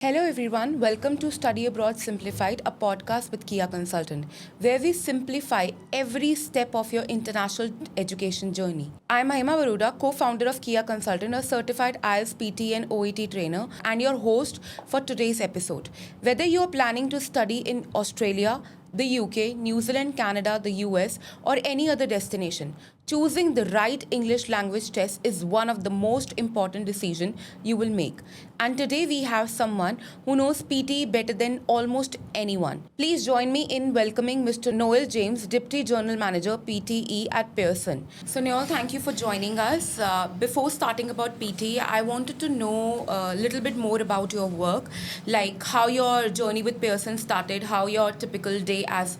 Hello everyone, welcome to Study Abroad Simplified, a podcast with Kia Consultant, where we simplify every step of your international education journey. I'm Mahima Baruta, co-founder of Kia Consultant, a certified IELTS, PT and OET trainer, and your host for today's episode. Whether you're planning to study in Australia, the UK, New Zealand, Canada, the US, or any other destination, choosing the right English language test is one of the most important decisions you will make. And today we have someone who knows PT better than almost anyone. Please join me in welcoming Mr. Noel James, Deputy General Manager PTE at Pearson. So Noel, thank you for joining us. Before starting about PT, I wanted to know a little bit more about your work, like how your journey with Pearson started, how your typical day as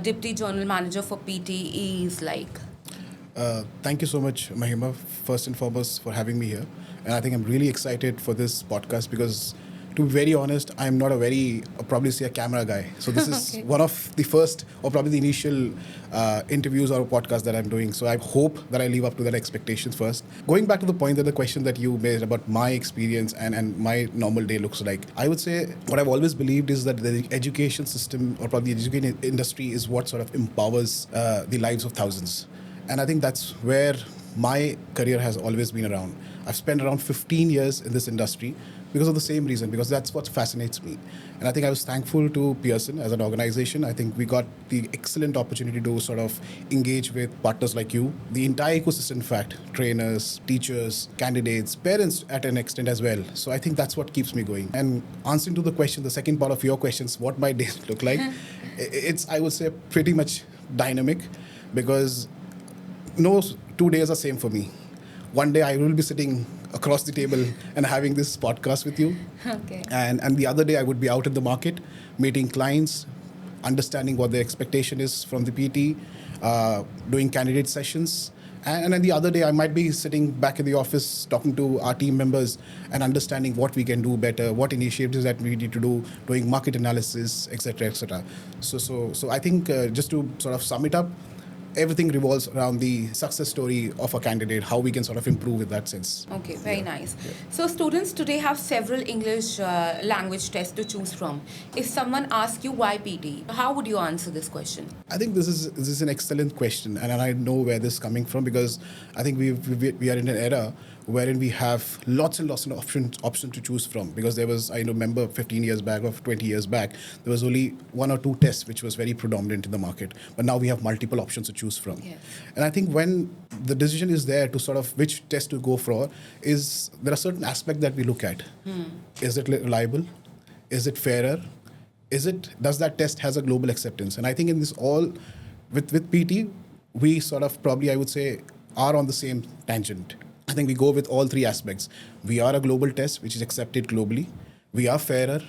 Deputy General Manager for PTE is like. Thank you so much, Mahima, first and foremost, for having me here. And I think I'm really excited for this podcast because, to be very honest, I'm not a very, probably say a camera guy. So this is Okay. one of the first or probably the initial interviews or podcast that I'm doing. So I hope that I live up to that expectations first. Going back to the point that the question that you made about my experience and my normal day looks like, I would say what I've always believed is that the education system or probably the education industry is what sort of empowers the lives of thousands. And I think that's where my career has always been around. I've spent around 15 years in this industry because of the same reason, because that's what fascinates me. And I think I was thankful to Pearson as an organization. I think we got the excellent opportunity to sort of engage with partners like you, the entire ecosystem, in fact, trainers, teachers, candidates, parents at an extent as well. So I think that's what keeps me going. And answering to the question, the second part of your questions, what my days look like, it's, I would say, pretty much dynamic because no 2 days are same for me. One day I will be sitting across the table and having this podcast with you. Okay. And the other day I would be out in the market, meeting clients, understanding what their expectation is from the PT, doing candidate sessions. And then the other day I might be sitting back in the office talking to our team members and understanding what we can do better, what initiatives that we need to do, doing market analysis, etc., etc. So I think just to sort of sum it up, everything revolves around the success story of a candidate, how we can sort of improve in that sense. Okay, very nice. So students today have several English language tests to choose from. If someone asks you why PT, how would you answer this question? I think this is an excellent question, and I know where this is coming from because I think we are in an era wherein we have lots and lots of options to choose from. Because there was, I remember 15 years back or 20 years back, there was only one or two tests which was very predominant in the market. But now we have multiple options to choose from. Yes. And I think when the decision is there to sort of which test to go for, is there are certain aspects that we look at. Is it reliable? Is it fairer? Does that test has a global acceptance? And I think in this all, with PT, we sort of probably, I would say, are on the same tangent. I think we go with all three aspects. We are a global test, which is accepted globally. We are fairer.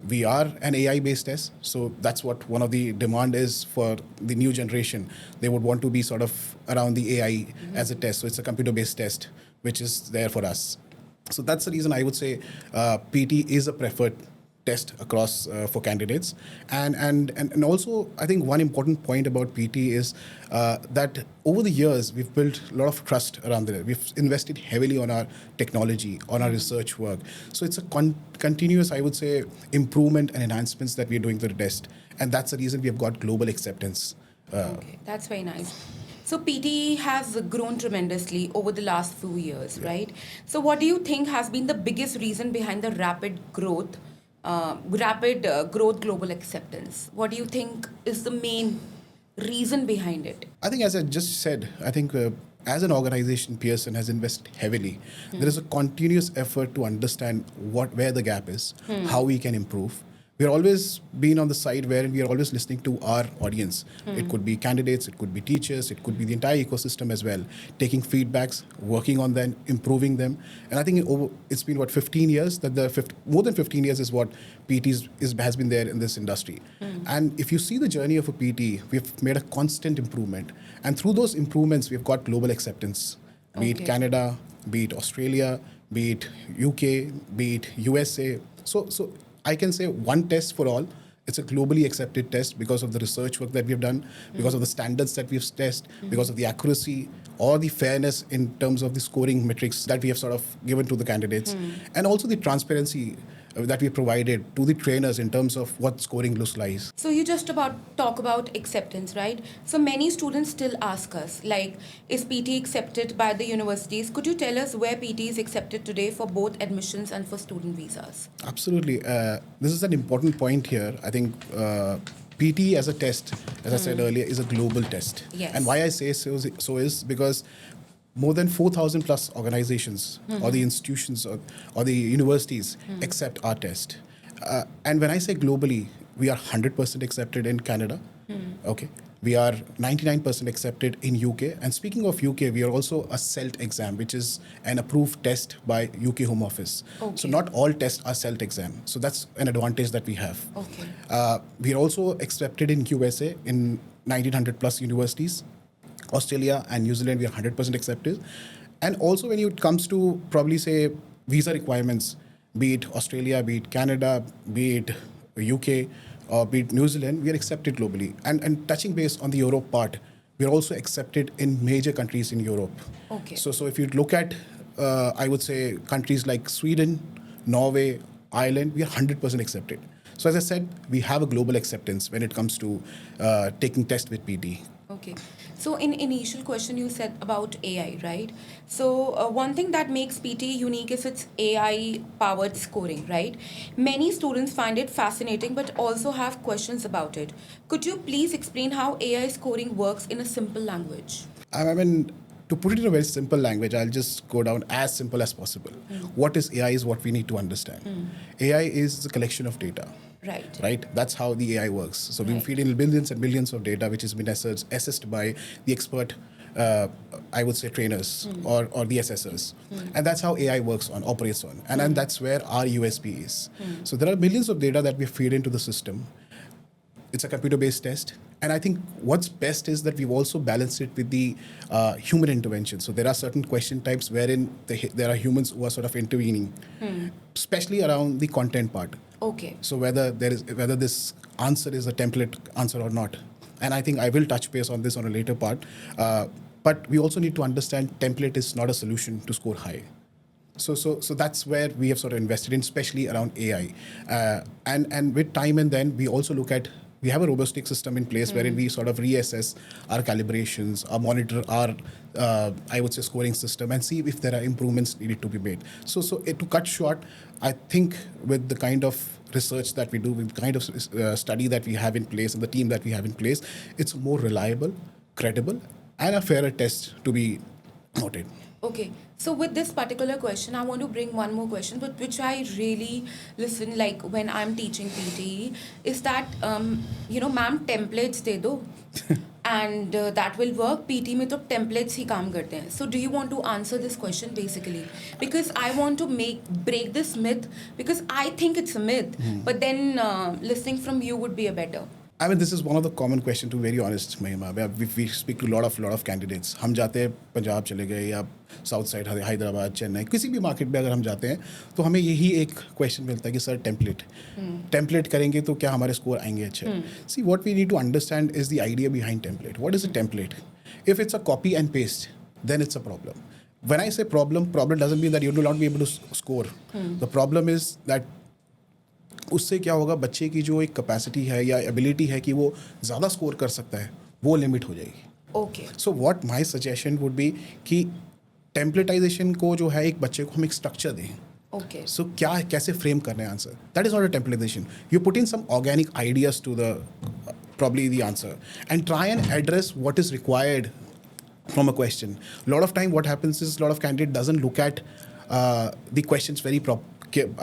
We are an AI-based test. So that's what one of the demand is for the new generation. They would want to be sort of around the AI as a test. So it's a computer-based test, which is there for us. So that's the reason I would say PT is a preferred test across for candidates. And also, I think one important point about PT is that over the years, we've built a lot of trust around it. We've invested heavily on our technology, on our research work. So it's a continuous, I would say, improvement and enhancements that we're doing to the test. And that's the reason we have got global acceptance. Okay, that's very nice. So PT has grown tremendously over the last few years, right? So what do you think has been the biggest reason behind the rapid growth global acceptance? What do you think is the main reason behind it? I think, as I just said, I think as an organization, Pearson has invested heavily. There is a continuous effort to understand where the gap is, how we can improve. We're always been on the side where we are always listening to our audience. It could be candidates, it could be teachers, it could be the entire ecosystem as well, taking feedbacks, working on them, improving them. And I think it's been, 15 years, that more than 15 years is what PT has been there in this industry. And if you see the journey of a PT, we've made a constant improvement. And through those improvements, we've got global acceptance, be it Okay. Canada, be it Australia, be it UK, be it USA. So I can say one test for all. It's a globally accepted test because of the research work that we've done, because of the standards that we've tested, because of the accuracy or the fairness in terms of the scoring metrics that we have sort of given to the candidates, and also the transparency that we provided to the trainers in terms of what scoring looks like. So you just about talk about acceptance, right? So many students still ask us, like, is PT accepted by the universities? Could you tell us where PT is accepted today for both admissions and for student visas? Absolutely. This is an important point here. I think PT as a test, as I said earlier, is a global test. Yes. And why I say so is because more than 4,000 plus organizations or the institutions or the universities accept our test. And when I say globally, we are 100% accepted in Canada. Okay. We are 99% accepted in UK. And speaking of UK, we are also a CELT exam, which is an approved test by UK Home Office. Okay. So not all tests are CELT exam. So that's an advantage that we have. Okay. We are also accepted in USA in 1900 plus universities. Australia and New Zealand, we are 100% accepted. And also when it comes to probably say visa requirements, be it Australia, be it Canada, be it UK, or be it New Zealand, we are accepted globally. And touching base on the Europe part, we are also accepted in major countries in Europe. Okay. So if you look at, I would say, countries like Sweden, Norway, Ireland, we are 100% accepted. So as I said, we have a global acceptance when it comes to taking tests with PT. Okay. So in initial question you said about AI, right? So one thing that makes PT unique is its AI-powered scoring, right? Many students find it fascinating but also have questions about it. Could you please explain how AI scoring works in a simple language? I mean, to put it in a very simple language, I'll just go down as simple as possible. What is AI is what we need to understand. AI is a collection of data. Right. Right? That's how the AI works. So we feed in billions and billions of data, which has been assessed by the expert, I would say, trainers or the assessors. And that's how AI operates on. And that's where our USP is. So there are billions of data that we feed into the system. It's a computer-based test. And I think what's best is that we've also balanced it with the human intervention. So there are certain question types wherein there are humans who are sort of intervening, especially around the content part. Okay. So whether this answer is a template answer or not. And I think I will touch base on this on a later part. But we also need to understand template is not a solution to score high. So that's where we have sort of invested in, especially around AI. And with time and then we also look at, we have a robotic system in place wherein we sort of reassess our calibrations, monitor our, I would say, scoring system and see if there are improvements needed to be made. So to cut short, I think with the kind of research that we do, with the kind of study that we have in place and the team that we have in place, it's more reliable, credible, and a fairer test to be noted. Okay, so with this particular question, I want to bring one more question, but which I really listen like when I'm teaching PTE, is that, ma'am, templates de do, and that will work. PT में तो templates ही काम करते हैं. So do you want to answer this question basically? Because I want to break this myth, because I think it's a myth, but then listening from you would be a better. I mean, this is one of the common questions, to be very honest, Mahima. We speak to a lot of candidates. हम जाते हैं पंजाब चले गए या south side Hyderabad Chennai किसी भी market में अगर हम जाते हैं तो हमें यही एक क्वेश्चन मिलता है कि सर टेम्पलेट करेंगे तो क्या हमारे स्कोर आएंगे अच्छे. See what we need to understand is the idea behind template. What is a template? If it's a copy and paste, then it's a problem. When I say problem doesn't mean that you will not be able to score. The problem is that उससे क्या होगा, बच्चे की जो एक capacity है या ability है कि वो ज़्यादा स्कोर कर सकता है, वो लिमिट हो जाएगी. Okay. So what my suggestion would be कि टेम्पलेटाइजेशन को जो है एक बच्चे को हम एक स्ट्रक्चर दें. Okay. सो क्या कैसे फ्रेम करना है answer. That is not a templatization. You put in some organic ideas to the probably the answer and try and address what is required from a question. A lot of time what happens is a lot of candidate doesn't look at the questions very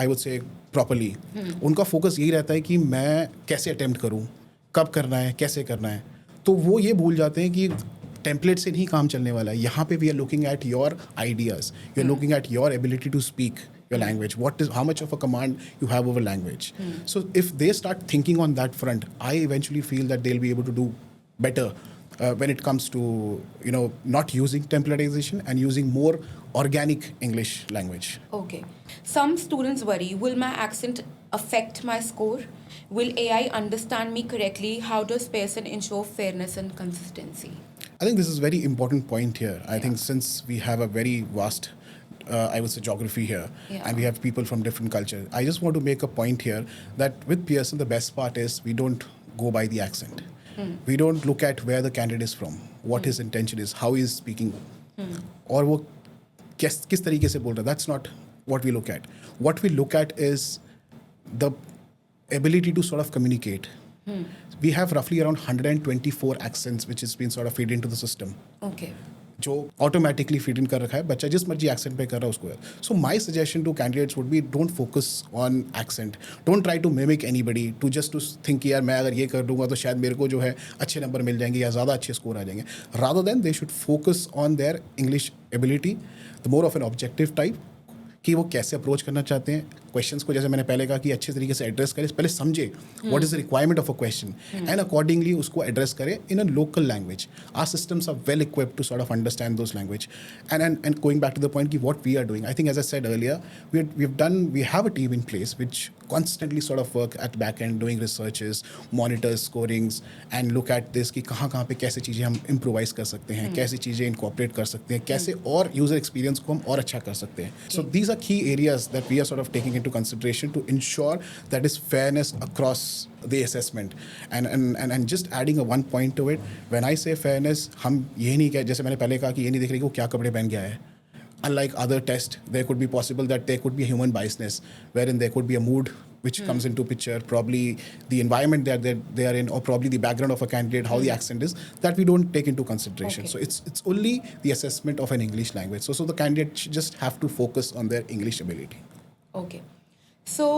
I would say properly. उनका focus यही रहता है कि मैं कैसे attempt करूँ, कब करना है, कैसे करना है. तो वो ये भूल जाते हैं कि टेम्पलेट से नहीं काम चलने वाला है. यहाँ पे we are looking at your ideas, you are looking at your ability to speak your language, how much of a command you have over language. So if they start thinking on that front, I eventually feel that they'll be able to do better when it comes to not using templatization and using more organic English language. Okay. Some students worry, will my accent affect my score? Will AI understand me correctly? How does Pearson ensure fairness and consistency? I think this is a very important point here. I think since we have a very vast I would say, geography here, Yeah. and we have people from different cultures. I just want to make a point here that with Pearson, the best part is we don't go by the accent. We don't look at where the candidate is from, what his intention is, how he is speaking, or वो किस तरीके से बोल रहा है. That's not what we look at. What we look at is the ability to sort of communicate. We have roughly around 124 accents which has been sort of feed into the system. Okay. जो automatically feed in कर रखा है, बच्चा जिस मर्जी accent पे कर रहा है उसको. So my suggestion to candidates would be don't focus on accent, don't try to mimic anybody to just to think कि यार मैं अगर ये कर दूंगा तो शायद मेरे को जो है अच्छे नंबर मिल जाएंगे या ज़्यादा अच्छे स्कोर आ जाएंगे. Rather than they should focus on their English ability, the more of an objective type, कि वो कैसे अप्रोच करना चाहते हैं क्वेश्चंस को. जैसे मैंने पहले कहा कि अच्छे तरीके से एड्रेस करें, पहले समझे what is the requirement of a question and accordingly उसको एड्रेस करें in a local language. Our systems are well equipped to sort of understand those language. And going back to the point कि what we are doing, I think as I said earlier, we have a team in place which constantly sort of work at back end doing researches, monitors scorings and look at this कि कहाँ पे कैसे चीज़ें हम improvise कर सकते हैं, कैसे चीज़ें incorporate कर सकते हैं, कैसे और user experience को हम और अच्छा कर सकते हैं. So these are key areas that we are sort of taking into consideration to ensure that is fairness across the assessment. And just adding a one point to it, when I say fairness, हम ये नहीं कह, जैसे मैंने पहले कहा कि ये नहीं देख रहे कि वो क्या कपड़े पहन के आया है. Unlike other tests, there could be possible that there could be a human biasness, wherein there could be a mood which comes into picture, probably the environment that they are in, or probably the background of a candidate, how the accent is, that we don't take into consideration. Okay. So it's only the assessment of an English language. So the candidate should just have to focus on their English ability. Okay. So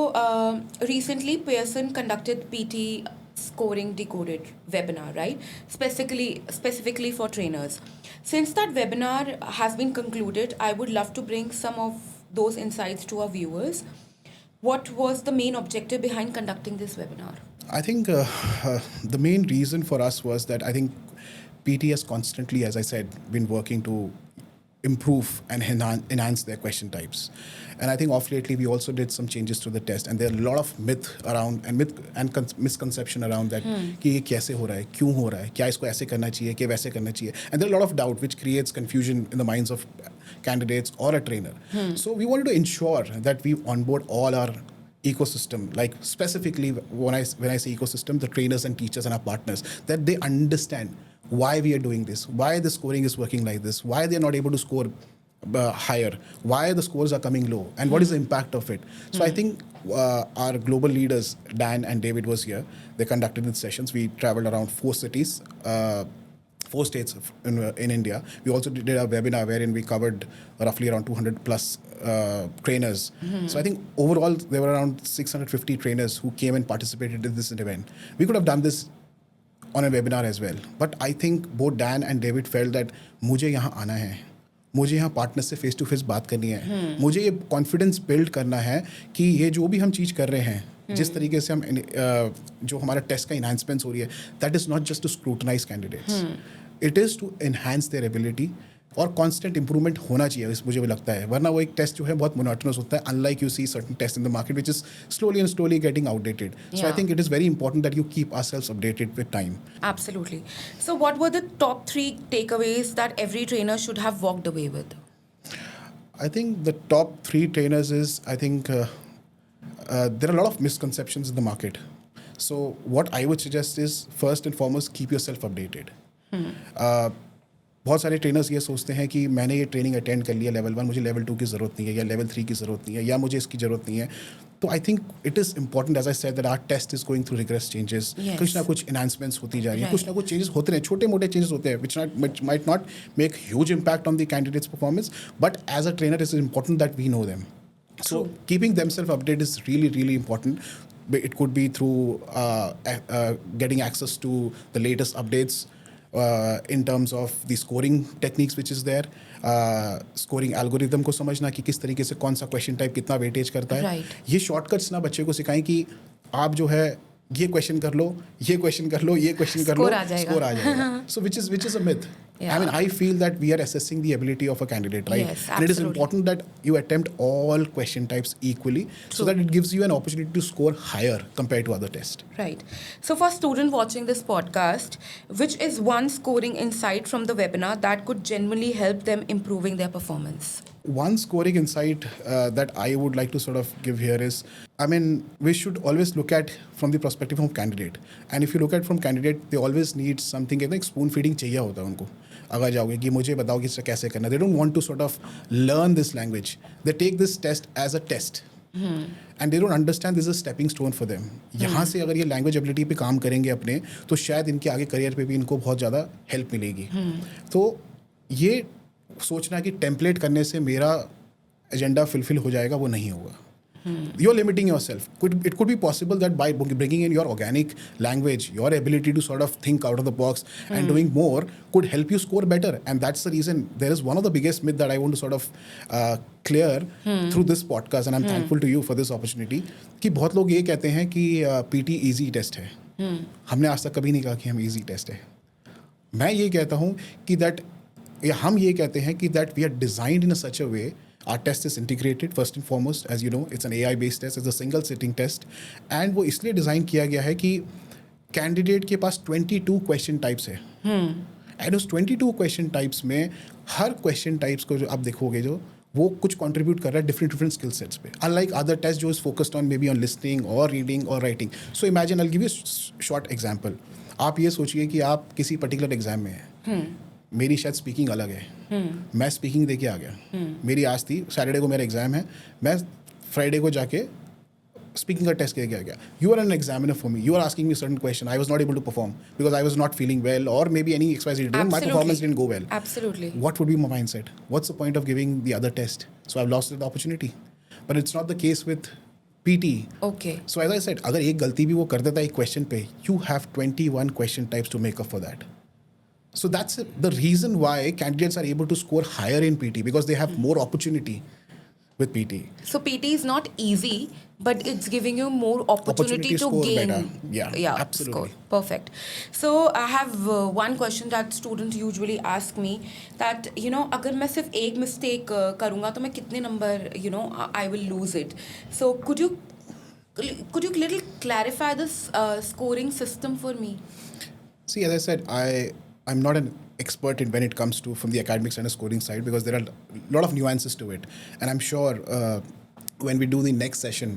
recently Pearson conducted PT scoring Decoded webinar, right? Specifically for trainers. Since that webinar has been concluded, I would love to bring some of those insights to our viewers. What was the main objective behind conducting this webinar? I think the main reason for us was that I think PT has constantly, as I said, been working to improve and enhance their question types. And I think off lately we also did some changes to the test, and there are a lot of myth around and misconception around that कि ये कैसे हो रहा है, क्यों हो रहा है, क्या इसको ऐसे करना चाहिए, क्या वैसे करना चाहिए, and there are a lot of doubt which creates confusion in the minds of candidates or a trainer. So we wanted to ensure that we onboard all our ecosystem, like specifically when I say ecosystem, the trainers and teachers and our partners, that they understand why we are doing this, why the scoring is working like this, why they are not able to score higher, why the scores are coming low, and what is the impact of it. So I think our global leaders, Dan and David, was here. They conducted the sessions. We traveled around 4 cities, 4 states in India. We also did a webinar wherein we covered roughly around 200 plus trainers. So I think overall there were around 650 trainers who came and participated in this event. We could have done this on a webinar as well, but I think both Dan and David felt that मुझे यहाँ आना है, मुझे यहाँ partner से face to face बात करनी है, मुझे ये कॉन्फिडेंस बिल्ड करना है कि ये जो भी हम चीज़ कर रहे हैं, जिस तरीके से हम जो हमारा टेस्ट का इन्हांसमेंट्स हो रही है, that is not just to scrutinize candidates, it is to enhance their ability. और कांस्टेंट इंप्रूवमेंट होना चाहिए, मुझे भी लगता है, वरना वो एक टेस्ट जो है बहुत मोनोटोनस होता है, unlike you see certain test in the market which is slowly getting outdated. So I think it is very important that you keep ourselves updated with time. Absolutely. So what were the top 3 takeaways that every trainer should have walked away with? I think the top 3 trainers is, I think there are a lot of misconceptions in the market. So what I would suggest is, first and foremost, keep yourself updated. बहुत सारे trainers ये सोचते हैं कि मैंने ये training attend कर लिया लेवल 1, मुझे लेवल 2 की ज़रूरत नहीं है, या लेवल 3 की ज़रूरत नहीं है, या मुझे इसकी ज़रूरत नहीं है. तो I think it is important, as I said, that our test is going through rigorous changes. कुछ ना कुछ इन्हांसमेंट्स होती जा रही हैं, कुछ ना कुछ चेंजेस होते हैं, छोटे मोटे चेंजेस होते हैं which might not make huge impact on the candidate's performance, but as a trainer it is important that we know them. So keeping themselves updated is really important. It could be through getting access to the latest updates in terms of the scoring techniques which is there, scoring algorithm को समझना कि किस तरीके से कौन सा question type कितना weightage करता है. ये शॉर्टकट्स ना बच्चे को सिखाएं कि आप जो है ये क्वेश्चन कर लो, ये क्वेश्चन कर लो, ये क्वेश्चन कर लो, स्कोर आ जाएगा. So which is a myth. I mean, I feel that we are assessing the ability of a candidate, right? Yes, and it is important that you attempt all question types equally, so that it gives you an opportunity to score higher compared to other tests. Right. So for student watching this podcast, which is one scoring insight from the webinar that could genuinely help them improving their performance? one scoring insight that I would like to sort of give here is, I mean, we should always look at from the perspective of candidate. And if you look at from candidate, they always need something, कहते हैं spoon feeding चाहिए होता है उनको. अगर जाओगे कि मुझे बताओ कि इससे कैसे करना, they don't want to sort of learn this language. They take this test as a test. And they don't understand this is a stepping stone for them. यहाँ से अगर ये language ability पे काम करेंगे अपने, तो शायद इनके आगे career पे भी इनको बहुत ज़्यादा help मिलेगी. तो ये सोचना कि टेम्पलेट करने से मेरा एजेंडा फुलफिल हो जाएगा, वो नहीं होगा. You're limiting yourself. It could be possible that by bringing in your organic language, your ability to sort of think out of the box and doing more could help you score better. And that's the reason there is one of the biggest myth that I want to sort of clear through this podcast. And I'm thankful to you for this opportunity. कि बहुत लोग ये कहते हैं कि PT easy test है. हमने आज तक कभी नहीं कहा कि हम easy test है. मैं ये कहता हूँ कि हम ये कहते हैं कि that we are designed in a such a way. Our test is integrated first and foremost, as you know, it's an AI-based test, it's a single sitting test, and वो इसलिए डिज़ाइन किया गया है कि कैंडिडेट के पास 22 question types है. And उस 22 question types में हर क्वेश्चन टाइप्स को जो आप देखोगे जो वो कुछ कंट्रीब्यूट कर रहा है डिफरेंट स्किल सेट्स पे, अनलाइक अदर टेस्ट जो is focused on may be on listening और रीडिंग और writing. So imagine I give you short example. आप ये सोचिए कि आप किसी पर्टिकुलर एग्जाम में हैं. मेरी शायद स्पीकिंग अलग है. मैं स्पीकिंग दे के आ गया. मेरी आज थी सैटरडे को मेरा एग्जाम है, मैं फ्राइडे को जाके स्पीकिंग का टेस्ट किया गया. You are an examiner for me, you are asking me certain question, I was not able to perform because I was not feeling well or maybe any XYZ reason, my performance didn't go well. Absolutely. What would be my mindset? What's the point of giving the other test? So I've lost the opportunity. But it's not the case with PT. Okay. So as I said, अगर एक गलती भी वो कर देता है एक question पे, you have 21 question types to make up for that. So that's the reason why candidates are able to score higher in PT, because they have more opportunity with PT. So PT is not easy, but it's giving you more opportunity to score gain. better. Yeah, absolutely. Score. Perfect. So I have one question that students usually ask me that, अगर मैं सिर्फ एक mistake करूँगा तो मैं कितने number, I will lose it. So could you little clarify this scoring system for me? See, as I said, I'm not an expert in when it comes to from the academics and the scoring side, because there are a lot of nuances to it. And I'm sure when we do the next session,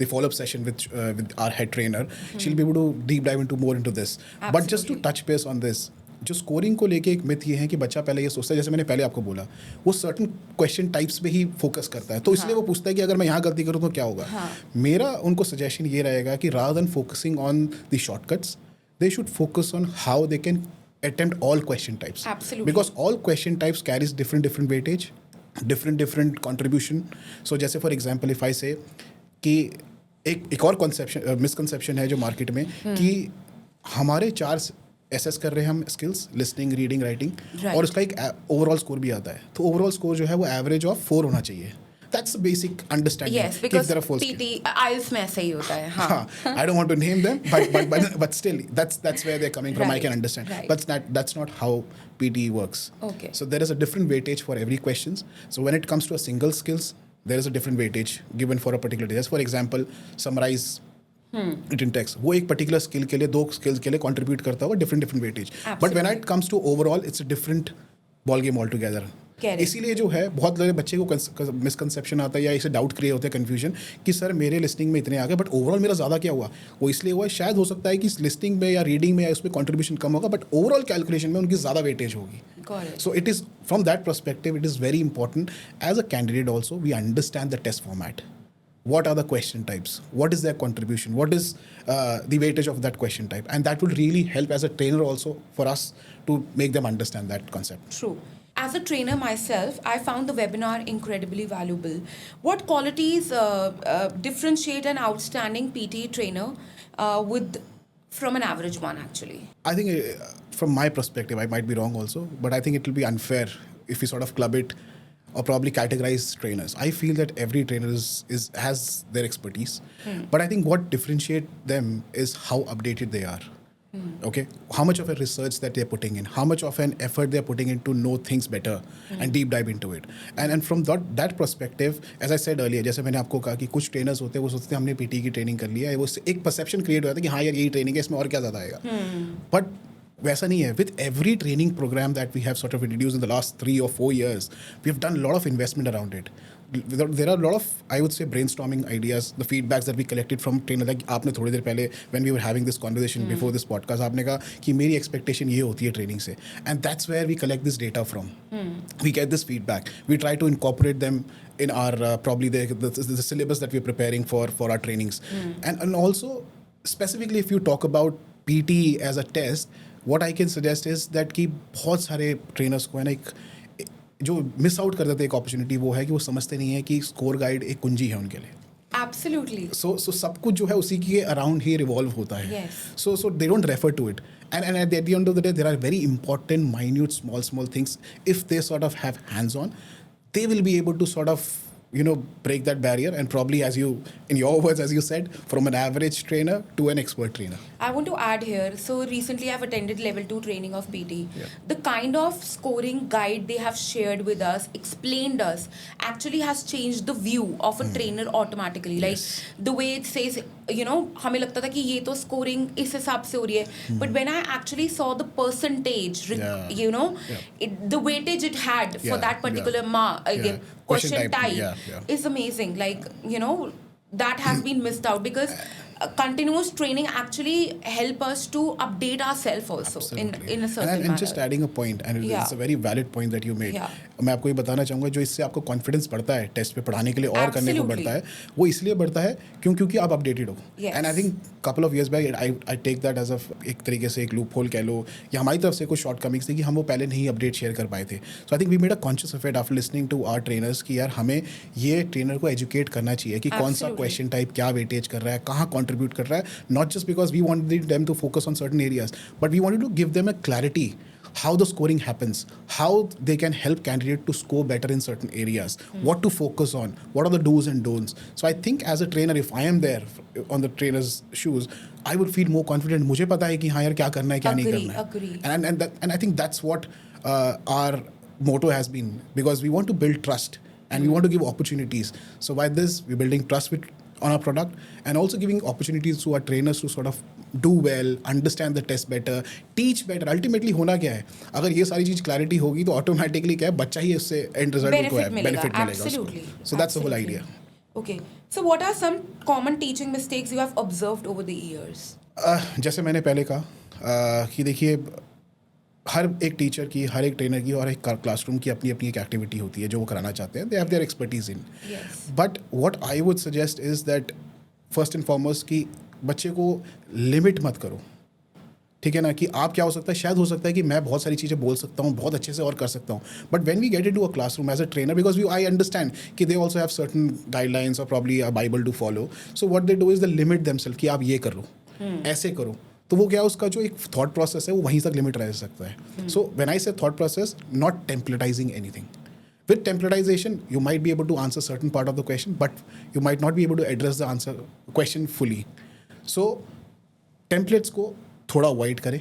the follow-up session with our head trainer, she'll be able to deep dive into more into this. Absolutely. But just to touch base on this, जो scoring को लेके एक myth ये है कि बच्चा पहले ये सोचता है, जैसे मैंने पहले आपको बोला, वो सर्टन क्वेश्चन टाइप्स पे ही फोकस करता है, तो इसलिए वो पूछता है कि अगर मैं यहाँ गलती करूँ तो क्या होगा. मेरा उनको सजेशन ये रहेगा कि rather than focusing on the shortcuts, they should focus on how they can attempt all question types. Absolutely. Because all question types carries different weightage, different contribution. So जैसे for example if I say कि एक और misconception है जो market में कि हमारे 4 assess कर रहे हैं हम स्किल्स, लिसनिंग, रीडिंग, राइटिंग, और उसका एक ओवरऑल स्कोर भी आता है. तो ओवरऑल स्कोर जो है वो एवरेज ऑफ 4 होना चाहिए. That's a basic understanding. Yes, because there are 4 PT, IELTS में ऐसा ही होता है. हाँ. I don't want to name them, but still, that's where they're coming from. Right, I can understand. right. But that's not how PT works. Okay. So there is a different weightage for every questions. So when it comes to a single skills, there is a different weightage given for a particular test. For example, summarize written text. वो एक particular skill के लिए 2 skills के लिए contribute करता होगा different weightage. Absolutely. But when it comes to overall, it's a different ball game altogether. इसीलिए जो है बहुत सारे बच्चे को मिसकंसेप्शन आता है या इसे डाउट क्रिएट होता है, कन्फ्यूजन कि सर मेरे लिस्निंग में इतने आ गए बट ओवरऑल मेरा ज़्यादा क्या हुआ. वो इसलिए हुआ, शायद हो सकता है कि लिस्निंग में या रीडिंग में या उसमें कंट्रीब्यूशन कम होगा, बट ओवरऑल कैलकुलेशन में उनकी ज़्यादा वेटेज होगी. So it is from that perspective it is very important as a candidate also we understand the test format. What are the question types? What is their contribution? What is the weightage of that question type? And that will really help as a trainer also for us to make them understand that concept. True. As a trainer myself, I found the webinar incredibly valuable. What qualities differentiate an outstanding PT trainer from an average one actually? I think from my perspective, I might be wrong also, but I think it will be unfair if we sort of club it or probably categorize trainers. I feel that every trainer has their expertise, but I think what differentiates them is how updated they are. Okay, how much of a research that they're putting in, how much of an effort they're putting in to know things better and deep dive into it. And from that perspective, as I said earlier, जैसे मैंने आपको कहा कि कुछ trainers होते हैं वो सोचते हैं हमने पीटी की ट्रेनिंग कर लिया है, वो एक परसेप्शन क्रिएट हो जाता है कि हाँ यार यही ट्रेनिंग है, इसमें और क्या ज़्यादा आएगा. बट वैसा नहीं है. With every training program that we have sort of introduced in the last 3 or 4 years, we have done a lot of investment around it. There are a lot of, I would say, brainstorming ideas, the feedbacks that we collected from trainers. Like आपने थोड़ी देर पहले, when we were having this conversation before this podcast, आपने कहा कि मेरी expectation ये होती है training से, and that's where we collect this data from. We get this feedback. We try to incorporate them in our probably the syllabus that we're preparing for our trainings, and also specifically if you talk about PTE as a test, what I can suggest is that कि बहुत सारे trainers को है ना एक जो miss out कर देते हैं एक अपॉर्चुनिटी, वो है कि वो समझते नहीं है कि स्कोर गाइड एक कुंजी है उनके लिए. Absolutely. सो सब कुछ जो है उसी के अराउंड ही रिवॉल्व होता है. Yes. So they don't refer to it, and at the end of the day there are very important minute small things. If they sort of have hands on, they will be able to sort of break that barrier, and probably, as you, in your words, as you said, from an average trainer to an expert trainer. I want to add here, so recently I've attended level 2 training of PT. Yeah. The kind of scoring guide they have shared with us, explained us, actually has changed the view of a trainer automatically. Like the way it says, हमें लगता था कि ये तो scoring इस हिसाब से हो रही है, but when I actually saw the percentage, the weightage it had for that particular question type is amazing. Like, that has been missed out because continuous training actually help us to update ourselves also in a certain manner. And just adding a point, and it's a very valid point that you made. मैं आपको ये बताना चाहूँगा, जो इससे आपको confidence बढ़ता है टेस्ट पे पढ़ाने के लिए और करने को बढ़ता है, वो इसलिए बढ़ता है क्योंकि आप अपडेटेड हो. And I think couple of years back I take that as एक तरीके से एक लूप होल कह लो, या हमारी तरफ से कुछ शॉर्ट कमिंग्स थी कि हम वो पहले नहीं अपडेट शेयर कर पाए थे. So I think we made a conscious effort after listening to our trainers कि यार हमें ये ट्रेनर को एजुकेट करना चाहिए कि कौन सा क्वेश्चन टाइप क्या वेटेज कर रहा है, कहाँ कॉन्ट्रीब्यूट कर रहा है. Not just because we wanted them to focus on certain areas, but we wanted to give them a clarity how the scoring happens, how they can help candidate to score better in certain areas, what to focus on, what are the do's and don'ts. So I think as a trainer, if I am there on the trainer's shoes, I would feel more confident. मुझे पता है कि हाँ यार क्या करना है क्या नहीं करना है. And I think that's what our motto has been, because we want to build trust and we want to give opportunities. So by this, we're building trust on our product, and also giving opportunities to our trainers to sort of do well, understand the test better, teach better. Ultimately होना क्या है, अगर ये सारी चीज़ clarity होगी तो automatically क्या है, बच्चा ही उससे एंड रिजल्ट को है बेनिफिट मिलेगा. So that's the whole idea. Okay, so what are some common teaching mistakes you have observed over the years? जैसे मैंने पहले कहा कि देखिए हर एक टीचर की, हर एक ट्रेनर की और एक क्लासरूम की अपनी अपनी एक एक्टिविटी होती है जो वो कराना चाहते हैं. They have their expertise in. But what I would suggest is that first and foremost कि बच्चे को लिमिट मत करो. ठीक है ना, कि आप क्या हो सकता है, शायद हो सकता है कि मैं बहुत सारी चीज़ें बोल सकता हूँ, बहुत अच्छे से और कर सकता हूँ, but when we get into a classroom as a trainer, because I understand कि they also have certain guidelines और probably a bible to follow. So what they do is the limit themselves कि आप ये कर लो, ऐसे करो. तो वो क्या, उसका जो एक थॉट प्रोसेस है वो वहीं तक लिमिट रह सकता है. सो when I say thought process, not templatizing anything. With templatization, you might be able to answer certain part of the question, but you might not be able to address the question fully. So, templates को थोड़ा avoid करें,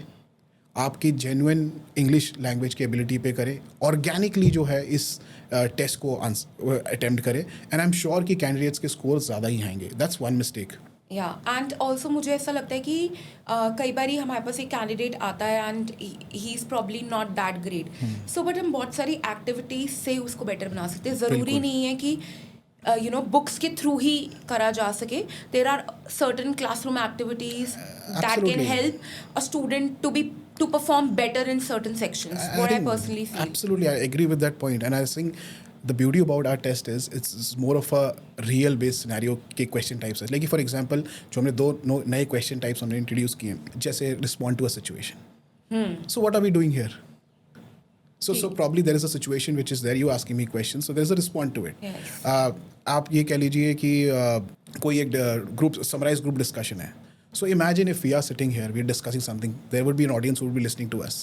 आपकी genuine English language की ability पे करें, organically जो है इस टेस्ट को अटेम्प्ट करें, एंड आई एम श्योर कि कैंडिडेट्स के स्कोर ज़्यादा ही आएंगे. That's one mistake. And also मुझे ऐसा लगता है कि कई बार ही हमारे पास एक कैंडिडेट आता है and he is probably not that great, so but हम बहुत सारी एक्टिविटीज से उसको बेटर बना सकते हैं. ज़रूरी नहीं है कि बुक्स के थ्रू ही करा जा सके. There are certain classroom activities that can help a student to perform better in certain sections. What I personally feel. Absolutely, I agree with that point, and I think the beauty about our test is it's more of a real based scenario के question types है. Like for example, जो हमने दो नए question types हमने introduce किए, जैसे respond to a situation. So what are we doing here? So probably there is a situation which is there, you asking me questions, so there is a response to it. Yes. आप ये कह लीजिए कि कोई एक group summarized group discussion है. So imagine if we are sitting here, we are discussing something, there would be an audience who would be listening to us.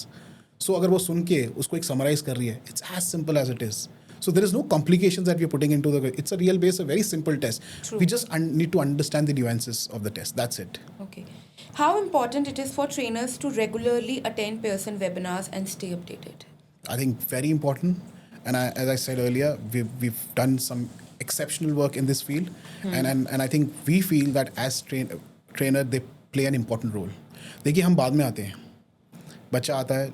So अगर वो सुन के उसको एक summarize कर रही है, it's as simple as it is. So there is no complications that we are putting into the. It's a real base, a very simple test. True. We just need to understand the nuances of the test. That's it. Okay. How important it is for trainers to regularly attend Pearson webinars and stay updated? I think very important. And as I said earlier, we've done some exceptional work in this field, and I think we feel that as trainer they play an important role. देखिए हम बाद में आते हैं, बच्चा आता है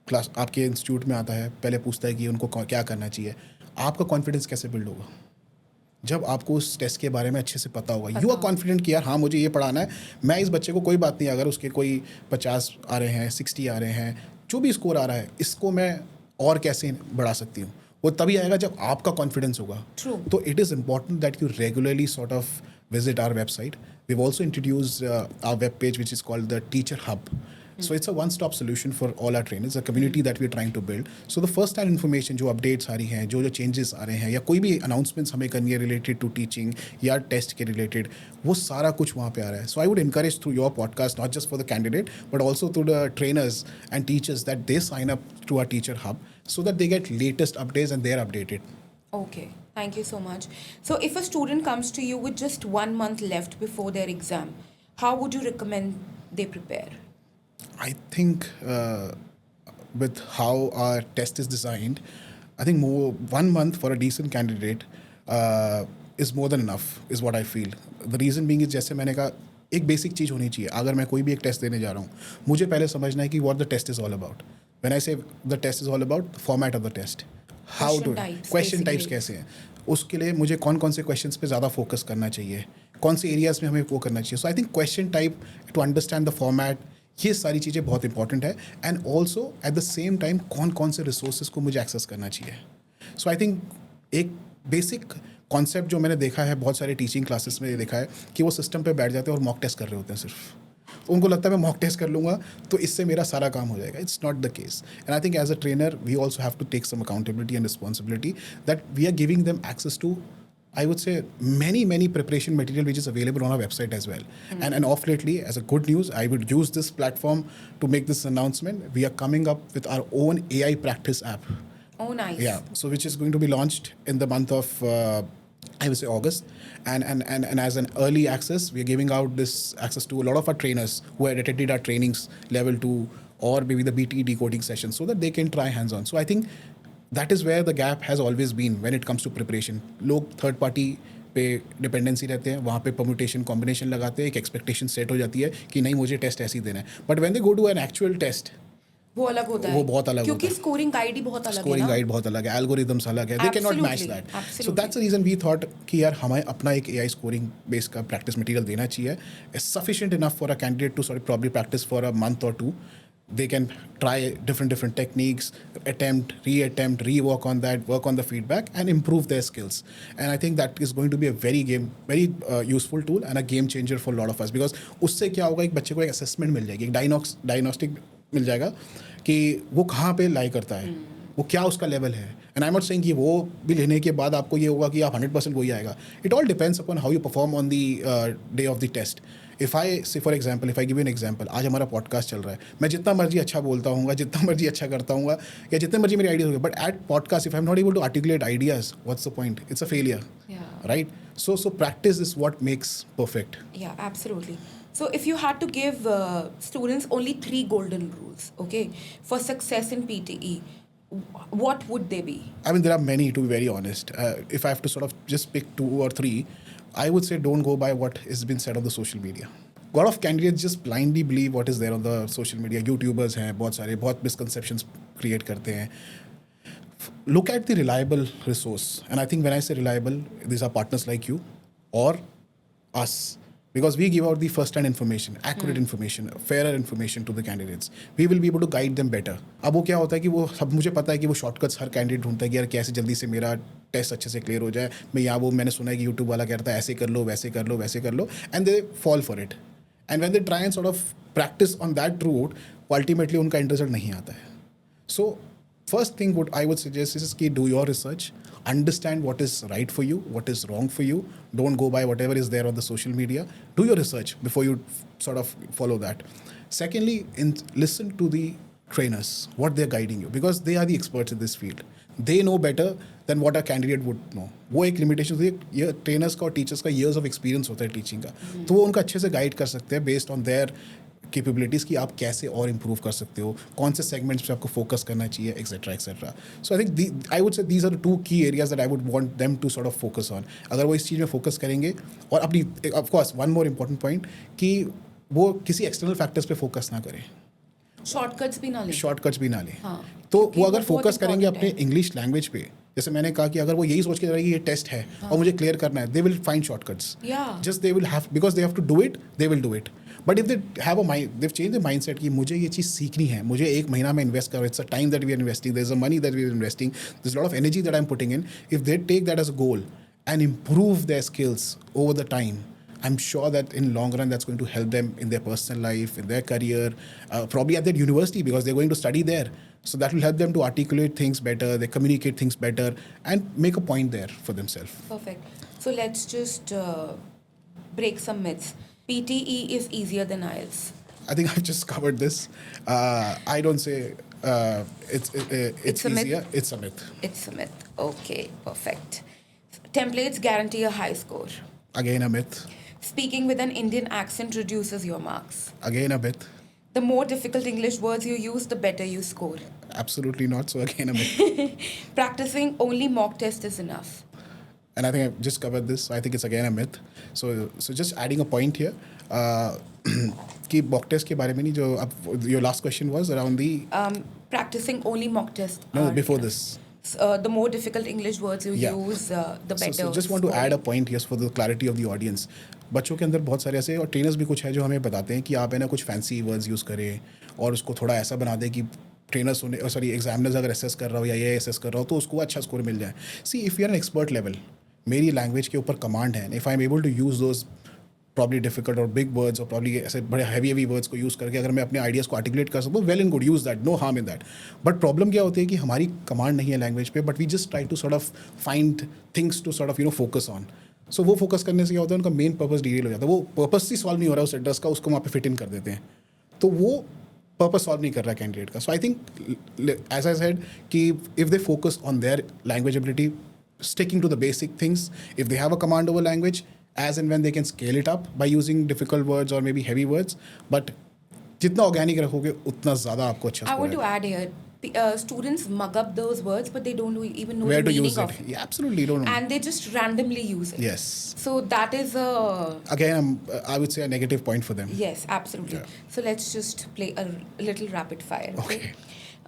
class, आपके इंस्टीट्यूट में आता है, पहले पूछता है कि उनको क्या करना चाहिए. आपका कॉन्फिडेंस कैसे बिल्ड होगा? जब आपको उस टेस्ट के बारे में अच्छे से पता होगा. यू आर कॉन्फिडेंट कि यार हाँ मुझे ये पढ़ाना है, मैं इस बच्चे को कोई बात नहीं, अगर उसके कोई 50 आ रहे हैं, 60 आ रहे हैं, जो भी स्कोर आ रहा है, इसको मैं और कैसे बढ़ा सकती हूँ. वो तभी आएगा जब आपका कॉन्फिडेंस होगा. तो it is important that you regularly sort of visit our website. We've also introduced our web page, which is called the Teacher Hub. So it's a one-stop solution for all our trainers, a community that we're trying to build. So the first-hand information, जो updates आ रही हैं, जो changes आ रहे हैं, या कोई भी announcements हमें करनी है related to teaching या test के related, वो सारा कुछ वहाँ पे आ रहा है. So I would encourage through your podcast, not just for the candidate, but also to the trainers and teachers, that they sign up to our Teacher Hub so that they get latest updates and they're updated. Okay, thank you so much. So if a student comes to you with just 1 month left before their exam, how would you recommend they prepare? I think with how our test is designed, I think 1 month for a decent candidate is more than enough, is what I feel. The reason being is, जैसे मैंने कहा, एक basic चीज़ होनी चाहिए. अगर मैं कोई भी एक टेस्ट देने जा रहा हूँ, मुझे पहले समझना है कि what the test is all about. When I say the test is all about, the format of the test. How to question types कैसे हैं, उसके लिए मुझे कौन कौन से क्वेश्चंस पे ज़्यादा फोकस करना चाहिए, कौन से एरियाज में हमें वो करना चाहिए. So I think question type, to understand the format, ये सारी चीज़ें बहुत इंपॉर्टेंट है. And also at the same time कौन कौन से रिसोर्सेज को मुझे एक्सेस करना चाहिए. सो आई थिंक एक बेसिक कॉन्सेप्ट जो मैंने देखा है बहुत सारे टीचिंग क्लासेस में, देखा है कि वो सिस्टम पे बैठ जाते हैं और मॉक टेस्ट कर रहे होते हैं सिर्फ. उनको लगता है मैं मॉक टेस्ट कर लूँगा तो इससे मेरा सारा काम हो जाएगा. It's not the case. And I think as a trainer we also have to take some accountability and responsibility that we are giving them access to, I would say, many preparation material which is available on our website as well. And off lately, as a good news, I would use this platform to make this announcement. We are coming up with our own AI practice app. Oh, nice. Yeah, so which is going to be launched in the month of I would say August, and as an early access, we are giving out this access to a lot of our trainers who had attended our trainings level 2 or maybe the BTE decoding session, so that they can try hands on. So I think that is where the gap has always been when it comes to preparation. लोग third party पे dependency रहते हैं, वहाँ पे permutation combination लगाते हैं, एक expectation set हो जाती है कि नहीं मुझे टेस्ट ऐसे ही देना है. But when they go to an actual test, वो अलग होता है, वो बहुत अलग क्योंकि होता है. स्कोरिंग गाइड ही बहुत अलग है. स्कोरिंग गाइड बहुत अलग है, एल्गोरिदम्स अलग है, they can not match that. So that's the reason we thought कि यार हमें अपना एक एआई स्कोरिंग बेस का प्रैक्टिस मटेरियल देना चाहिए. It's sufficient enough for a candidate to sorry probably practice for a month और 2. They can try different techniques, attempt, rework on that, work on the feedback, and improve their skills. And I think that is going to be a very useful tool and a game changer for a lot of us, because उससे क्या होगा, एक बच्चे को एक assessment मिल जाएगी, एक diagnostic मिल जाएगा कि वो कहाँ पे लाई करता है, वो क्या उसका लेवल है. And I am not saying कि वो भी लेने के बाद आपको ये होगा कि आप 100% वही आएगा. It all depends upon how you perform on the day of the test. If I say for example, if I give an example, आज हमारा पॉडकास्ट चल रहा है, मैं जितना मर्जी अच्छा बोलता हूँ, जितना मर्जी अच्छा करता हूँ, या जितने मर्जी मेरे आइडियाज होंगे, but at podcast if I am not able to articulate ideas, what's the point? It's a failure, right? So practice is what makes perfect. Yeah, absolutely. So if you had to give students only 3 golden rules, okay, for success in PTE, what would they be? I mean, there are many, to be very honest. If I have to sort of just pick 2 or 3, I would say don't go by what has been said on the social media. A lot of candidates just blindly believe what is there on the social media. YouTubers हैं बहुत सारे, बहुत misconceptions create करते हैं. Look at the reliable resource. And I think when I say reliable, these are partners like you or us. Because we give out the first-hand information, accurate information, fairer information to the candidates. We will be able to guide them better. अब वो क्या होता है कि वो सब, मुझे पता है कि वो शॉर्टकट्स हर कैंडिडेट ढूंढता है कि यार कैसे जल्दी से मेरा टेस्ट अच्छे से क्लियर हो जाए. मैं यहाँ वो मैंने सुना है कि यूट्यूब वाला कहता है ऐसे कर लो, वैसे कर लो, वैसे कर लो, and they fall for it. And when they try and sort of practice on that route, ultimately उनका एंड रिजल्ट नहीं आता है. सो first thing what I would suggest is कि do your research, understand what is right for you, what is wrong for you. Don't go by whatever is there on the social media. Do your research before you sort of follow that. Secondly, listen to the trainers, what they're guiding you, because they are the experts in this field. They know better than what a candidate would know. वो एक limitation होती है, ये trainers का और teachers का years of experience होता है टीचिंग का, तो वो उनका अच्छे से गाइड कर सकते हैं बेस्ड ऑन देयर कैपेबिलिटीज़ कि आप कैसे और इम्प्रूव कर सकते हो, कौन से सेगमेंट्स पे आपको फोकस करना चाहिए, etcetera etcetera. So I think I would say these are 2 key areas that I would want them to sort of focus on. अगर वो इस चीज़ में फोकस करेंगे, और अपनी of course one more important point कि वो किसी एक्सटर्नल फैक्टर्स पे फोकस ना करें. शॉर्टकट्स भी ना लें. शॉर्टकट्स भी ना लें. हाँ, तो क्योंकि वो अगर वो बहुत फोकस करेंगे important अपने है. इंग्लिश लैंग्वेज पे, जैसे मैंने कहा कि अगर वो यही सोच के चलेंगे ये टेस्ट है और मुझे क्लियर करना है, they will find shortcuts. Yeah. Just they will have, because they have to do it, they will do it. But if they have a mind, they change the mindset कि मुझे ये चीज़ सीखनी है, मुझे एक महीना में इन्वेस्ट करो, it's a time that we are investing, there is a money that we are investing, there is lot of energy that I am putting in. If they take that as a goal and improve their skills over the time, I'm sure that in long run that's going to help them in their personal life, in their career, probably at their university because they're going to study there. So that will help them to articulate things better, they communicate things better, and make a point there for themselves. Perfect. So let's just break some myths. PTE is easier than IELTS. I think I've just covered this. I don't say it's a myth? easier. It's a myth. It's a myth. Okay, perfect. Templates guarantee a high score. Again a myth. Speaking with an Indian accent reduces your marks. Again a myth. The more difficult English words you use, the better you score. Absolutely not. So again a myth. Practicing only mock test is enough. And I think I've just covered this. So I think it's again a myth. So just adding a point here. कि mock test के बारे में नहीं, जो अब your last question was around the Practicing only mock test. no are before enough. this. The more difficult English words you Yeah. use, the better. So just want to add a point here for the clarity of the audience. बच्चों के अंदर बहुत सारे ऐसे और trainers भी कुछ है जो हमें बताते हैं कि आप है ना कुछ फैंसी वर्ड्स यूज़ करें और उसको थोड़ा ऐसा बना दें कि ट्रेनर्स होने सॉरी एग्जामिनर्स अगर असेस कर रहा हो या ये असेस कर रहा हो तो उसको अच्छा स्कोर मिल जाए. See if you are an expert level, मेरी लैंग्वेज के ऊपर कमांड है, if I am able to use those probably difficult और बिग वर्ड्स और प्रॉब्ली ऐसे बड़े हैवी वर्ड्स को यूज़ करके अगर मैं अपने आइडियाज़ को आर्टिकुलेट कर सकूँ, well and good, use that, no harm in that. But problem क्या होती है कि हमारी कमांड नहीं है लैंग्वेज पे, but we just try to sort of find things to sort of focus on. So वो फोकस करने से क्या होता है, उनका मेन पर्पस डिटेल हो जाता है. वो पर्पस ही सॉल्व नहीं हो रहा है उस एड्रेस का, उसको वहाँ पे फिट इन कर देते हैं, तो वो पर्पस सॉल्व नहीं कर रहा है कैंडिडेट का. So I think as I said कि if they focus on their language ability, sticking to the basic things, if they have a command over language, as and when they can scale it up by using difficult words or maybe heavy words, but जितना organic रखोगे उतना ज़्यादा आपको अच्छा I score want to आएगा. add here, students mug up those words, but they don't even know Where the to meaning use of it? Yeah, absolutely, don't know. and they just randomly use it. Yes. So that is a Again, I would say a negative point for them. yes, absolutely. Yeah. So let's just play a little rapid fire. Okay.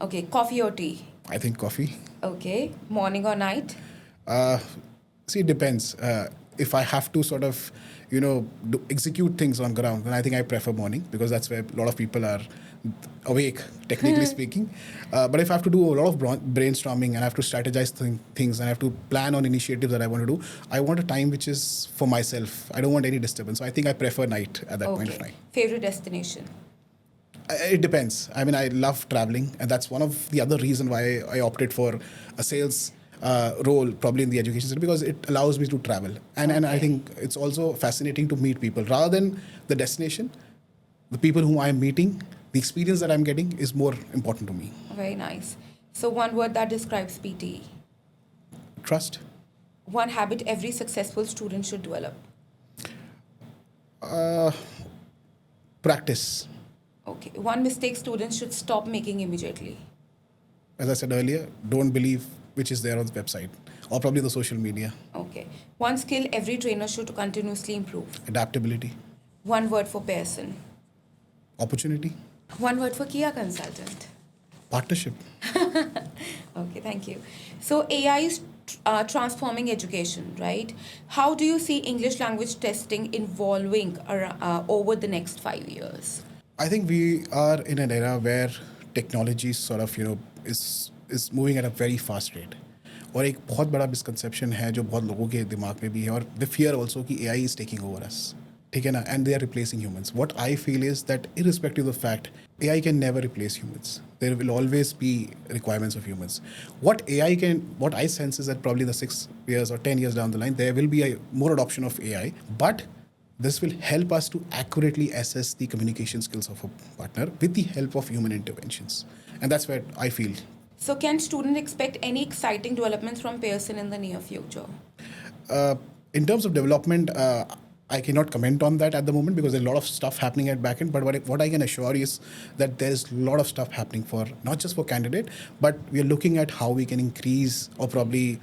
Okay. Coffee or tea? I think coffee. Okay. Morning or night? See, it depends. If I have to sort of, execute things on ground, then I think I prefer morning because that's where a lot of people are awake, technically speaking. But if I have to do a lot of brainstorming and I have to strategize things and I have to plan on initiatives that I want to do, I want a time which is for myself. I don't want any disturbance. So I think I prefer night at that point of time. Favorite destination? It depends. I mean, I love traveling, and that's one of the other reason why I opted for a sales role probably in the education sector, because it allows me to travel. And I think it's also fascinating to meet people. Rather than the destination, the people whom I'm meeting, the experience that I'm getting is more important to me. Very nice. So one word that describes PTE. Trust. One habit every successful student should develop. Practice. Okay. One mistake students should stop making immediately. As I said earlier, don't believe which is there on the website or probably the social media. Okay. One skill every trainer should continuously improve. Adaptability. One word for Pearson. Opportunity. One word for Kia consultant. Partnership. Okay, thank you. So AI is transforming education, right? How do you see English language testing evolving over the next 5 years? I think we are in an era where technology sort of, is moving at a very fast rate. और एक बहुत बड़ा misconception है जो बहुत लोगों के दिमाग में भी है, और the fear also कि AI is taking over us. ठीक है ना? And they are replacing humans. What I feel is that irrespective of the fact, AI can never replace humans. There will always be requirements of humans. What I sense is that probably the 6 years or 10 years down the line, there will be a more adoption of AI, but this will help us to accurately assess the communication skills of a partner with the help of human interventions. And that's where I feel. So can students expect any exciting developments from Pearson in the near future? In terms of development, I cannot comment on that at the moment because there's a lot of stuff happening at backend. But what I can assure you is that there's a lot of stuff happening for not just for candidate, but we are looking at how we can increase or probably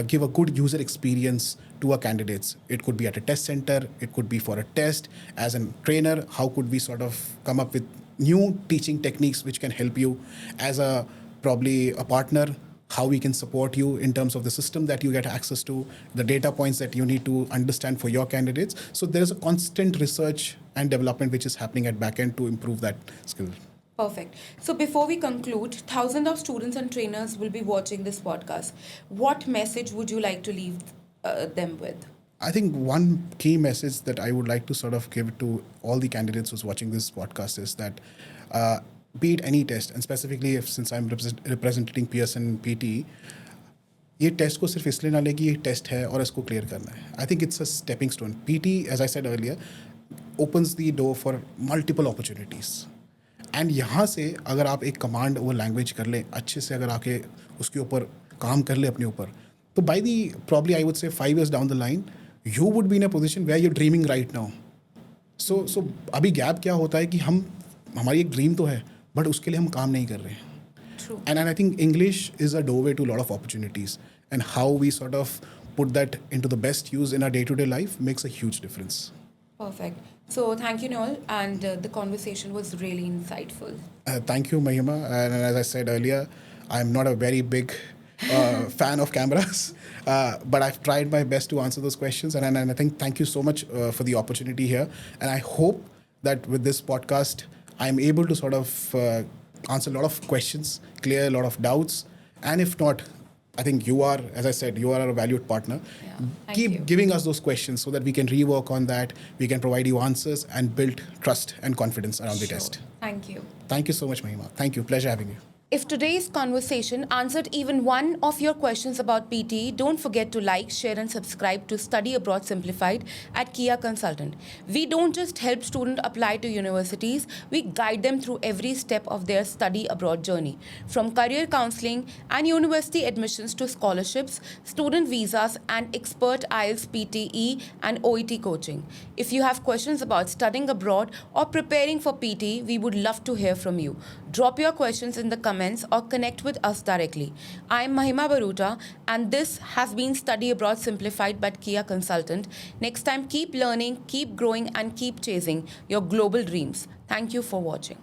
give a good user experience to our candidates. It could be at a test center, it could be for a test. As a trainer, how could we sort of come up with new teaching techniques which can help you as a probably a partner, how we can support you in terms of the system that you get access to, the data points that you need to understand for your candidates. So there's a constant research and development which is happening at backend to improve that skill. Perfect. So before we conclude, thousands of students and trainers will be watching this podcast. What message would you like to leave them with? I think one key message that I would like to sort of give to all the candidates who's watching this podcast is that be it any test, and specifically if since I'm representing Pearson PTE, ये test को सिर्फ इसलिए ना ले कि ये test है और इसको क्लियर करना है. I think it's a stepping stone. PT, as I said earlier, opens the door for multiple opportunities. एंड यहाँ से अगर आप एक कमांड वो लैंग्वेज कर लें अच्छे से, अगर आके उसके ऊपर काम कर ले अपने ऊपर, तो by the probably I would say 5 years down the line you would be in a position where you dreaming right now. So अभी गैप क्या होता है कि हमारी एक ड्रीम तो है बट उसके लिए हम काम नहीं कर रहे हैं. And I think English is a doorway to a lot of opportunities, and how we sort of put that into the best use in our day-to-day life makes a huge difference. Perfect. So thank you, Noel, and the conversation was really insightful. Thank you, Mahima. And as I said earlier, I'm not a very big fan of cameras, but I've tried my best to answer those questions. And I think thank you so much for the opportunity here. And I hope that with this podcast, I'm able to sort of answer a lot of questions, clear a lot of doubts. And if not, I think you are, as I said, you are a valued partner. Yeah, Keep you. giving us those questions so that we can rework on that. We can provide you answers and build trust and confidence around the test. Thank you. Thank you so much, Mahima. Thank you. Pleasure having you. If today's conversation answered even one of your questions about PTE, don't forget to like, share and subscribe to Study Abroad Simplified at Kia Consultant. We don't just help students apply to universities, we guide them through every step of their study abroad journey. From career counseling and university admissions to scholarships, student visas and expert IELTS, PTE and OET coaching. If you have questions about studying abroad or preparing for PTE, we would love to hear from you. Drop your questions in the comments or connect with us directly. I'm Mahima Baruta, and this has been Study Abroad Simplified by Kia Consultant. Next time, keep learning, keep growing, and keep chasing your global dreams. Thank you for watching.